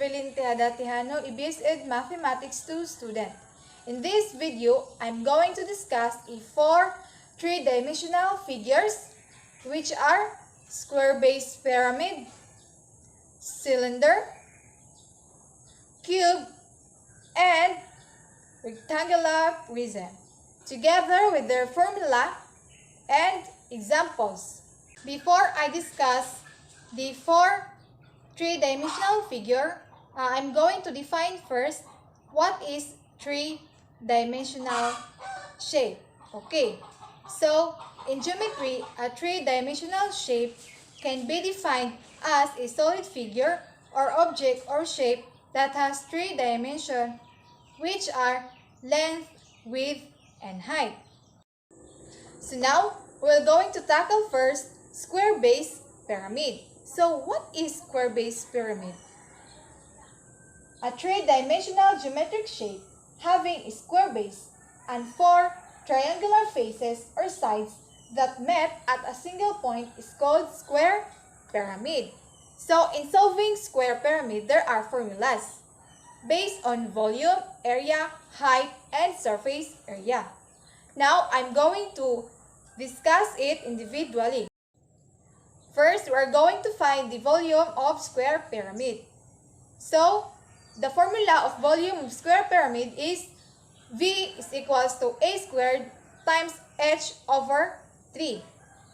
Evelyn Tejada Tejano, EBS Ed Mathematics 2 student. In this video, I'm going to discuss four three-dimensional figures, which are square base pyramid, cylinder, cube, and rectangular prism, together with their formula and examples. Before I discuss the four three-dimensional figure, I'm going to define first what is three-dimensional shape. Okay, so in geometry, a three-dimensional shape can be defined as a solid figure or object or shape that has three dimensions, which are length, width, and height. So now, we're going to tackle first square base pyramid. So what is square base pyramid? A three-dimensional geometric shape having a square base and four triangular faces or sides that met at a single point is called square pyramid. So in solving square pyramid, there are formulas based on volume, area, height, and surface area. Now, I'm going to discuss it individually. First, we're going to find the volume of square pyramid. So, the formula of volume of square pyramid is V is equals to A squared times H over 3,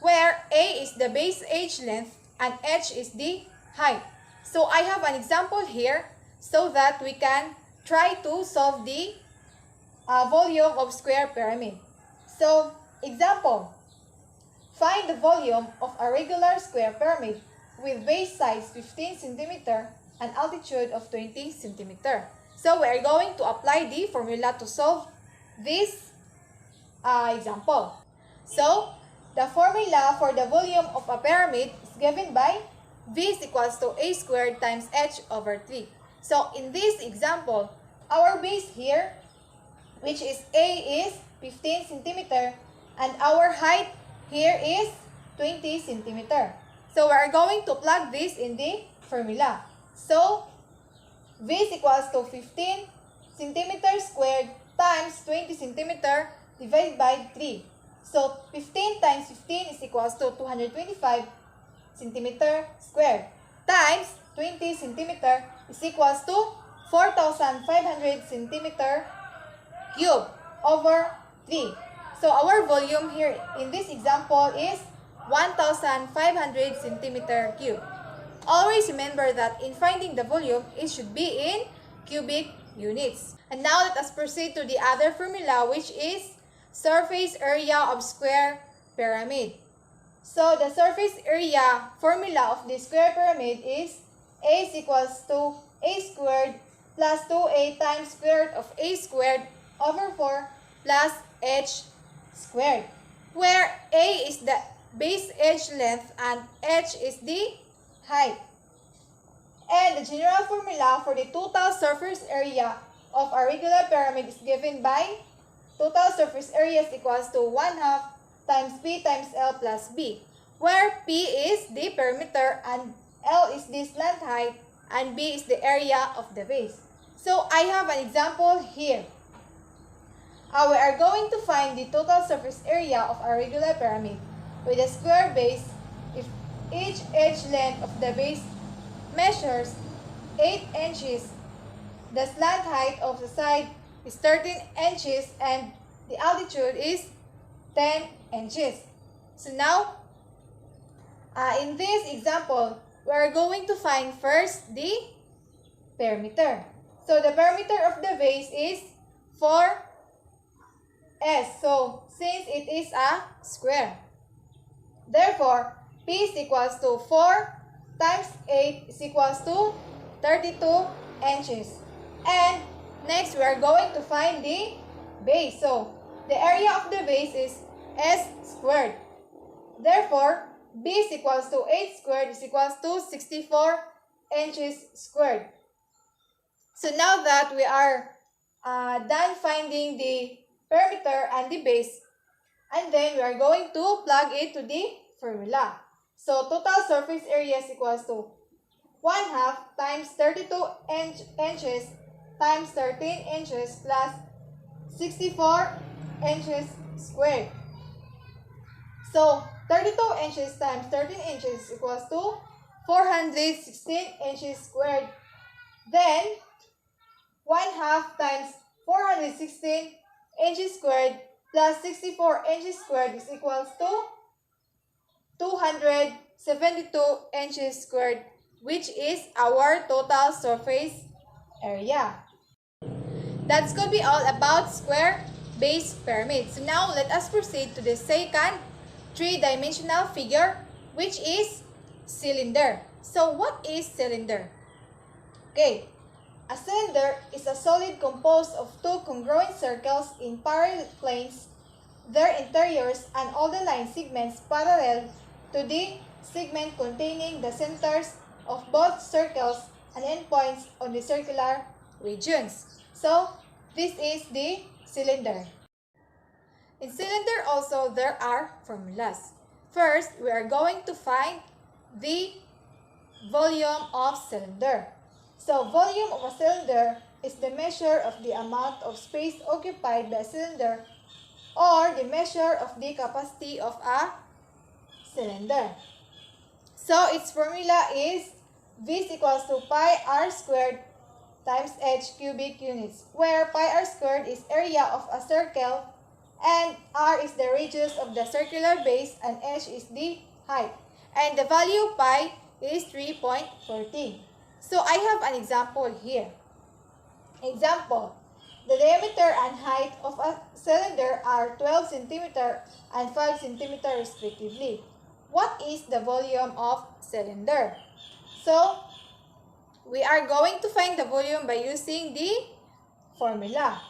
where A is the base edge length and H is the height. So, I have an example here so that we can try to solve the volume of square pyramid. So, example, find the volume of a regular square pyramid with base size 15 cm and altitude of 20 cm. So, we are going to apply the formula to solve this example. So, the formula for the volume of a pyramid is given by V is equals to A squared times H over 3. So, in this example, our base here, which is A, is 15 cm and our height here is 20 cm. So, we are going to plug this in the formula. So, V is equals to 15 cm squared times 20 cm divided by 3. So, 15 times 15 is equals to 225 cm squared times 20 cm is equals to 4,500 cm cube over 3. So, our volume here in this example is 1,500 cm cube. Always remember that in finding the volume, it should be in cubic units. And now let us proceed to the other formula, which is surface area of square pyramid. So, the surface area formula of the square pyramid is A is equals to A squared plus 2A times square root of A squared over 4 plus H squared, where A is the base edge length and H is the height. And the general formula for the total surface area of a regular pyramid is given by total surface area is equals to 1/2 times P times L plus B, where P is the perimeter and L is the slant height and B is the area of the base. So, I have an example here. We are going to find the total surface area of a regular pyramid with a square base if each edge length of the base measures 8 inches, the slant height of the side is 13 inches, and the altitude is 10 inches. So now, in this example, we are going to find first the perimeter. So the perimeter of the base is 4S. So since it is a square, therefore P is equals to 4 times 8 is equals to 32 inches. And next, we are going to find the base. So the area of the base is S squared. Therefore, B is equals to 8 squared is equals to 64 inches squared. So now that we are done finding the perimeter and the base, and then we are going to plug it to the formula. So total surface area is equals to 1/2 times 32 inches times 13 inches plus 64 inches squared. So, 32 inches times 13 inches equals to 416 inches squared. Then, 1/2 times 416 inches squared plus 64 inches squared is equals to 272 inches squared, which is our total surface area. That's going to be all about square-based pyramid. So now let us proceed to the second three-dimensional figure, which is cylinder. So what is cylinder? Okay, a cylinder is a solid composed of two congruent circles in parallel planes, their interiors and all the line segments parallel to the segment containing the centers of both circles and endpoints on the circular regions. So, this is the cylinder. In cylinder also, there are formulas. First, we are going to find the volume of cylinder. So, volume of a cylinder is the measure of the amount of space occupied by a cylinder or the measure of the capacity of a cylinder. So, its formula is V is equals to pi r squared times h cubic units, where pi r squared is area of a circle and r is the radius of the circular base and h is the height. And the value pi is 3.14. So I have an example here. Example, the diameter and height of a cylinder are 12 cm and 5 cm respectively. What is the volume of cylinder? So, we are going to find the volume by using the formula.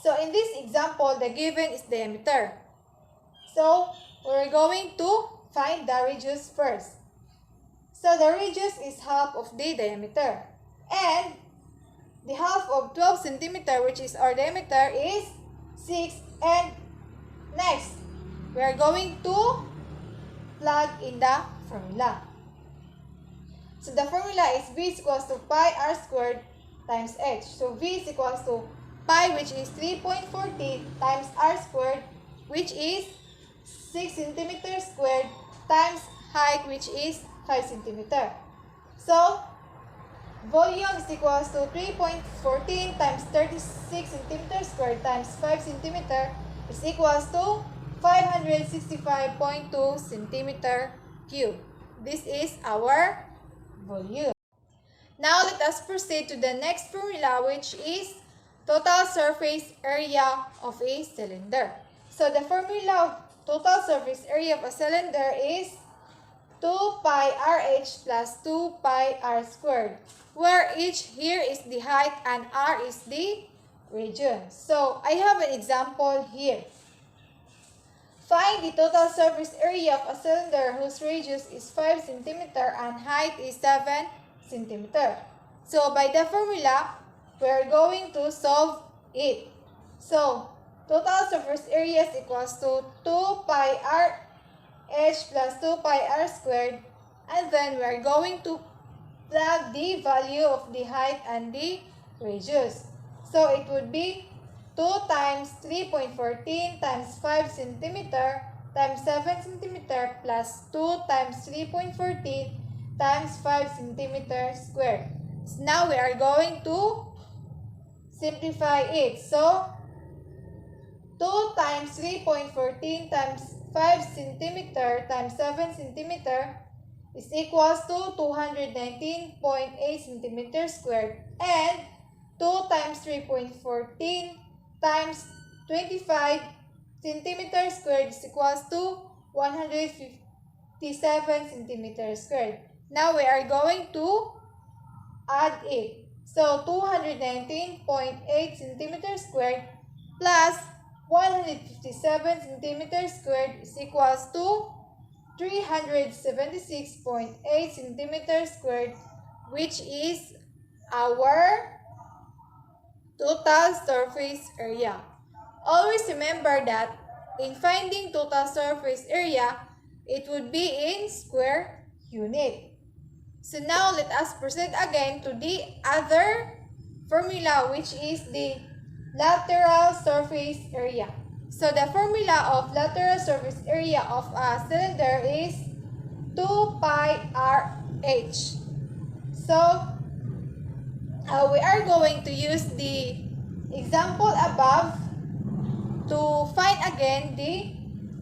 So, in this example, the given is diameter. So, we're going to find the radius first. So, the radius is half of the diameter. And the half of 12 cm, which is our diameter, is 6. And next, we are going to plug in the formula. So the formula is V is equals to pi r squared times h. So V is equals to pi, which is 3.40 times r squared, which is 6 cm squared, times height, which is 5 cm. So volume is equals to 3.14 times 36 cm squared times 5 cm is equals to 565.2 cm cube. This is our volume. Now let us proceed to the next formula, which is total surface area of a cylinder. So the formula of total surface area of a cylinder is 2 pi rh plus 2 pi r squared, where h here is the height and r is the radius. So I have an example here. Find the total surface area of a cylinder whose radius is 5 cm and height is 7 cm. So by the formula, we are going to solve it. So total surface area is equals to 2 pi r h plus 2 pi r squared, and then we are going to plug the value of the height and the radius. So it would be 2 times 3.14 times 5 cm times 7 cm plus 2 times 3.14 times 5 cm squared. So now we are going to simplify it. So 2 times 3.14 times 5 cm times 7 cm is equals to 219.8 cm squared, and 2 times 3.14 times 25 cm squared is equals to 157 cm squared. Now we are going to add it. So 219.8 cm squared plus 157 cm squared is equals to 376.8 cm squared, which is our total surface area. Always remember that in finding total surface area, it would be in square unit. So now let us proceed again to the other formula, which is the lateral surface area. So the formula of lateral surface area of a cylinder is 2 pi RH. So we are going to use the example above to find again the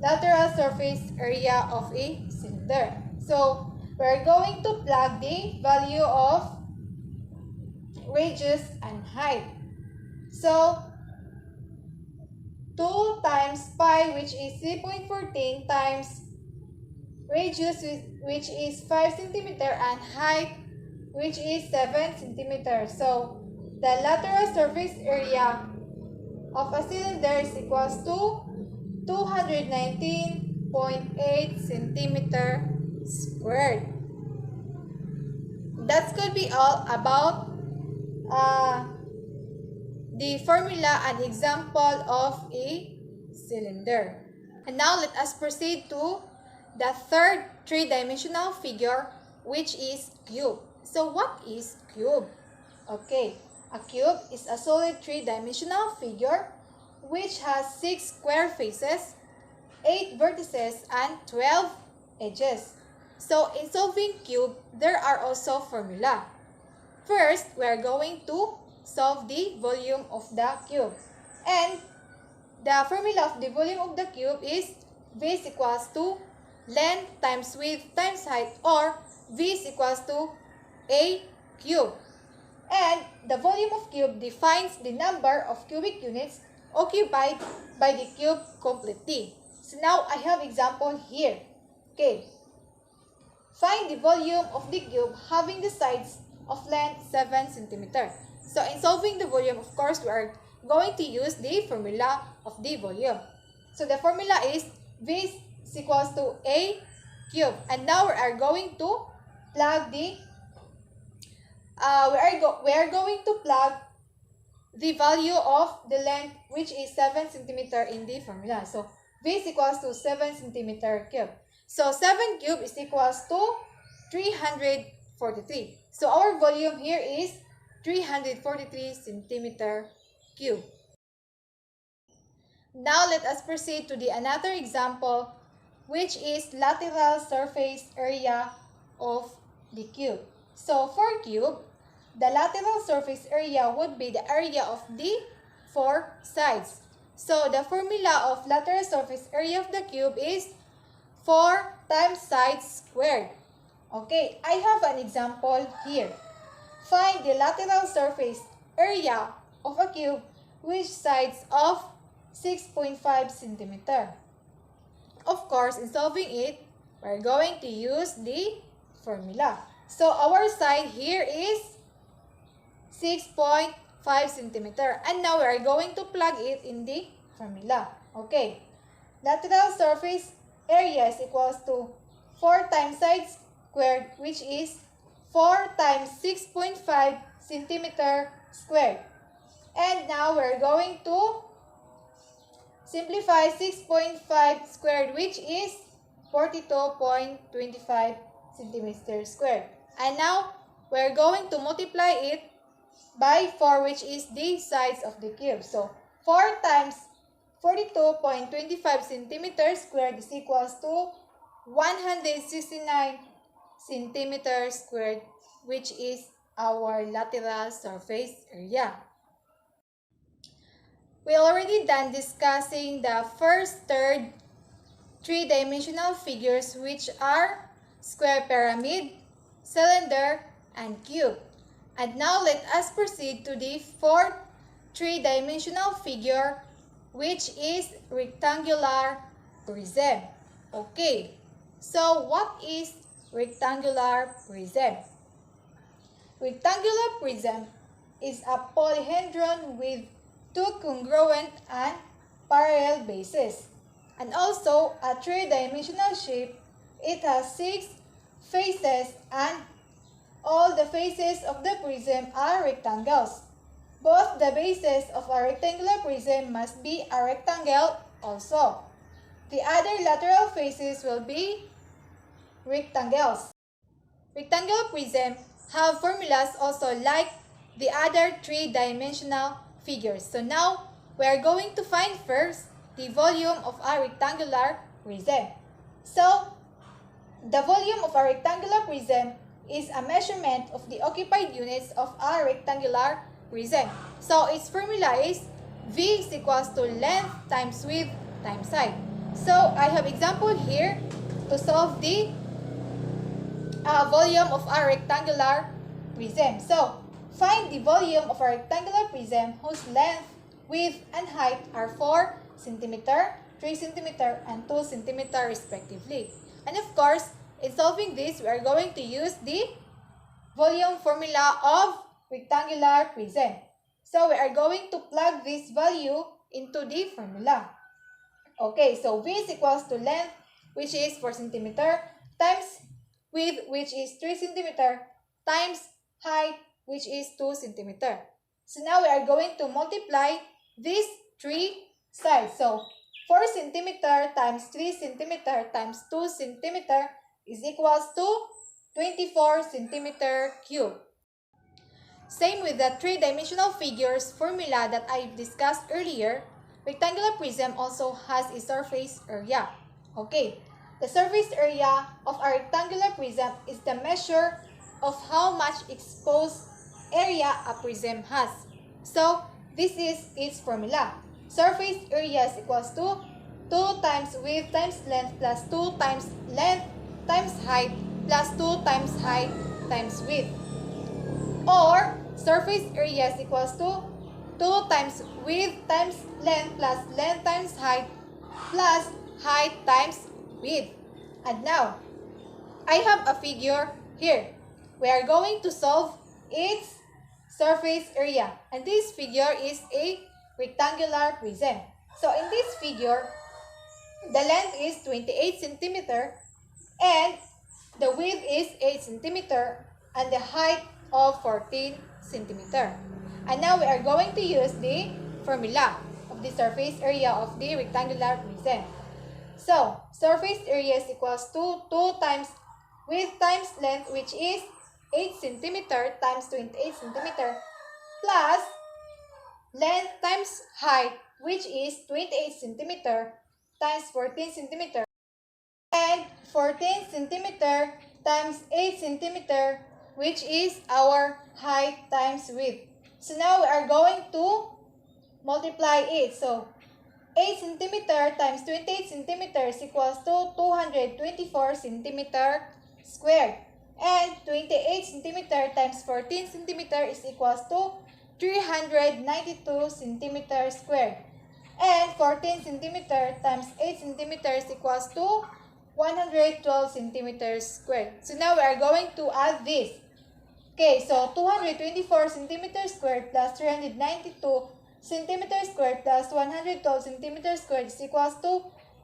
lateral surface area of a cylinder. So we're going to plug the value of radius and height. So 2 times pi, which is 3.14, times radius, which is 5 cm, and height, which is 7 cm. So the lateral surface area of a cylinder is equals to 219.8 centimeter squared. That could be all about the formula and example of a cylinder. And now let us proceed to the third three-dimensional figure, which is cube. So what is cube? Okay, a cube is a solid three-dimensional figure which has 6 square faces, 8 vertices, and 12 edges. So in solving cube, there are also formula. First, we are going to solve the volume of the cube. And the formula of the volume of the cube is V is equals to length times width times height, or V is equals to A cube. And the volume of cube defines the number of cubic units occupied by the cube completely. So now I have example here. Okay. Find the volume of the cube having the sides of length 7 cm. So in solving the volume, of course, we are going to use the formula of the volume. So the formula is V is equals to A cube. And now we are going to plug the we are going to plug the value of the length, which is 7 cm, in the formula. So V is equals to 7 cm cube. So 7 cube is equals to 343. So our volume here is 343 centimeter cube. Now let us proceed to the another example, which is lateral surface area of the cube. So for cube, the lateral surface area would be the area of the 4 sides. So the formula of lateral surface area of the cube is 4 times sides squared. Okay, I have an example here. Find the lateral surface area of a cube with sides of 6.5 cm. Of course, in solving it, we're going to use the formula. So our side here is 6.5 cm. And now we are going to plug it in the formula. Okay, lateral surface area is equals to 4 times sides squared, which is 4 times 6.5 centimeter squared. And now we're going to simplify 6.5 squared, which is 42.25 centimeters squared. And now we're going to multiply it by 4, which is the sides of the cube. So 4 times 42.25 centimeters squared is equals to 169 centimeters squared, which is our lateral surface area. We already done discussing the first, third three-dimensional figures, which are square pyramid, cylinder, and cube. And now let us proceed to the fourth three-dimensional figure, which is rectangular prism. Okay, so what is rectangular prism? Rectangular prism is a polyhedron with 2 congruent and parallel bases, and also a three-dimensional shape. It has 6 faces, and all the faces of the prism are rectangles. Both the bases of a rectangular prism must be a rectangle also. The other lateral faces will be rectangles. rectangular prism have formulas also like the other three-dimensional figures. So now, we are going to find first the volume of our rectangular prism. So, the volume of our rectangular prism is a measurement of the occupied units of our rectangular prism. So, its formula is V is equals to length times width times height. So, I have example here to solve the volume of our rectangular prism. So, find the volume of our rectangular prism whose length, width, and height are 4 cm, 3 cm, and 2 cm respectively. And of course, in solving this, we are going to use the volume formula of rectangular prism. So, we are going to plug this value into the formula. Okay, so V is equals to length, which is 4 cm, times width, which is 3 cm, times height, which is 2 cm. So now we are going to multiply these three sides. So 4 cm times 3 cm times 2 cm is equals to 24 cm cubed. Same with the three-dimensional figures formula that I discussed earlier, rectangular prism also has a surface area. Okay, the surface area of a rectangular prism is the measure of how much exposed area a prism has. So, this is its formula. Surface area is equals to 2 times width times length plus 2 times length times height plus 2 times height times width. Or, surface area is equals to 2 times width times length plus length times height plus height times width. And now, I have a figure here. We are going to solve its surface area. And this figure is a rectangular prism. So, in this figure, the length is 28 cm and the width is 8 cm and the height of 14 cm. And now we are going to use the formula of the surface area of the rectangular prism. So, surface area is equals to 2 times width times length, which is 8 cm times 28 cm plus length times height, which is 28 cm times 14 cm, and 14 cm times 8 cm, which is our height times width. So now we are going to multiply it. So 8 cm times 28 cm is equals to 224 cm squared. And 28 cm times 14 cm is equals to 392 cm squared. And 14 cm times 8 cm is equals to 112 cm squared. So now we are going to add this. Okay, so 224 cm squared plus 392 cm squared plus 112 cm squared is equals to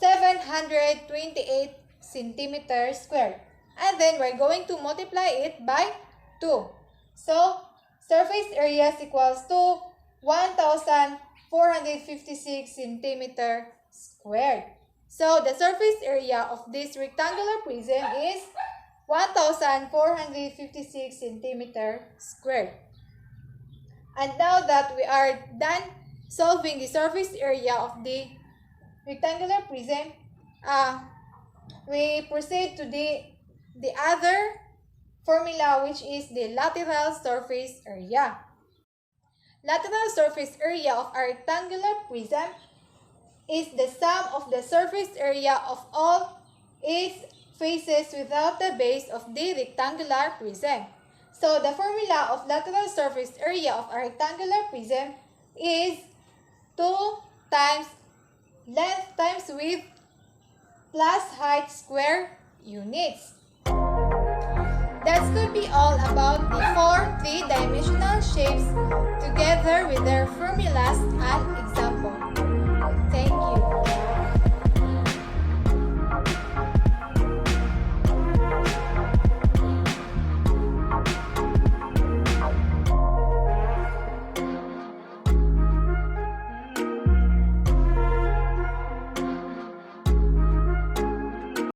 728 cm squared. And then we're going to multiply it by 2. So, surface area is equals to 1,456 cm squared. So, the surface area of this rectangular prism is 1,456 cm squared. And now that we are done solving the surface area of the rectangular prism, we proceed to the other formula, which is the lateral surface area. Lateral surface area of a rectangular prism is the sum of the surface area of all its faces without the base of the rectangular prism. So, the formula of lateral surface area of a rectangular prism is 2 times length times width plus height square units. That could be all about the 4 three-dimensional shapes together with their formulas and examples.